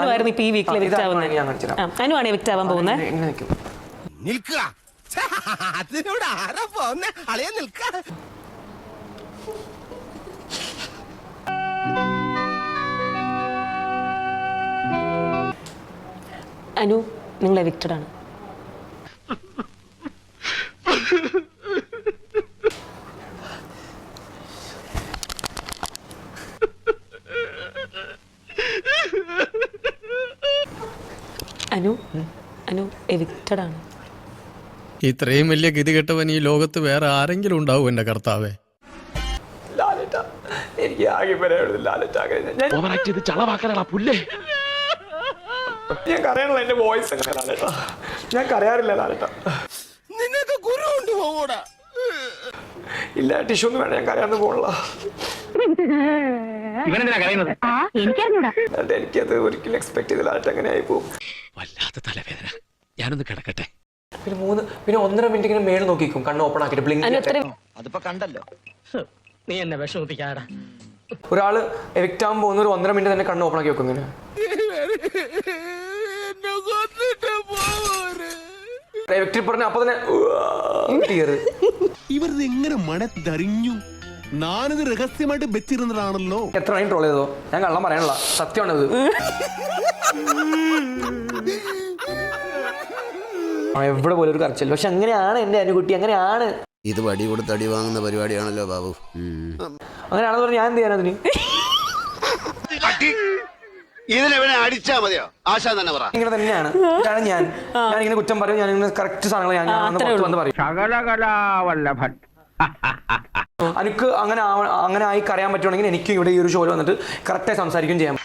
അനുവായിരുന്നു ഇപ്പൊ ഈ വീക്കിൽ എവിക്റ്റ് ആവുന്നത്. അനുവാണ് എവിക്റ്റ് ആവാൻ പോകുന്നത്. അനു, നിങ്ങൾ എവിക്റ്റഡ് ആണ്. അനു, അനു എവിക്റ്റഡ് ആണ്. ഇത്രയും വലിയ ഗതികെട്ടവൻ ഈ ലോകത്ത് വേറെ ആരെങ്കിലും ഉണ്ടാവും എന്റെ കർത്താവേ. എനിക്ക് ആകെ ഞാൻ കരയാനുള്ള എന്റെ വോയിസ് എങ്ങനെ ലാലേട്ടാ? ഞാൻ കരയാറില്ല ലാലേട്ടാ. നിനക്ക് ഗുരു കൊണ്ട് പോകൂടാ. ഇല്ല, ടിഷ്യൂ ഒന്നും വേണ്ട, ഞാൻ കരയാന്ന് പോകണില്ല. എനിക്കത് ഒരിക്കലും എക്സ്പെക്ട് ചെയ്തില്ല ലാലേട്ട അങ്ങനെ ആയി പോകും. വല്ലാത്ത തലവേദന, ഞാനൊന്ന് കിടക്കട്ടെ. പിന്നെ 1.5 മിനിറ്റ് ഇങ്ങനെ മേളിൽ നോക്കിക്കും, കണ്ണ് ഓപ്പൺ ആക്കിട്ട് ബ്ലിങ്ക്. അതിപ്പോ കണ്ടല്ലോ, നീ എന്നെ വിഷമിപ്പിക്കാടാ. ഒരാള് എവിക്റ്റ് ആവാൻ പോകുന്ന ഒരു 1.5 മിനിറ്റ് തന്നെ കണ്ണ് ഓപ്പൺ ആക്കി വെക്കും. ഇങ്ങനെ എവിക്റ്റ് പറഞ്ഞ അപ്പൊ തന്നെ ഇവരത് എങ്ങനെ മണത്തറിഞ്ഞു? ഞാനിത് രഹസ്യമായിട്ട് വെച്ചിരുന്നതാണല്ലോ. എത്ര മണി ട്രോൾ ചെയ്തോ? ഞാൻ കള്ളം പറയാനുള്ള സത്യമാണിത്. എവിടെ പോലും ഒരു കരച്ചില്ല. പക്ഷെ അങ്ങനെയാണ് എന്റെ അനുകുട്ടി, അങ്ങനെയാണ്. ഇത് വടി കൊടുത്ത് അടി വാങ്ങുന്ന പരിപാടിയാണല്ലോ ബാബു. അങ്ങനെയാണെന്ന് പറഞ്ഞാൽ ഞാൻ എന്ത് ചെയ്യാനതിന്? ഇതിനെ അടിച്ചാ മതിയോ? ആശാ തന്നെ പറ. ഇങ്ങനെ തന്നെയാണ് ഞാനിങ്ങനെ കുറ്റം പറയും. ഞാനിങ്ങനെ കറക്റ്റ് സാധനങ്ങൾ ഞാൻ വന്ന് പറയും. എനിക്ക് അങ്ങനെ ആയി കരയാൻ പറ്റുവാണെങ്കിൽ എനിക്ക് ഇവിടെ ഈ ഒരു ഷോയിൽ വന്നിട്ട് കറക്റ്റായി സംസാരിക്കുകയും ചെയ്യാം.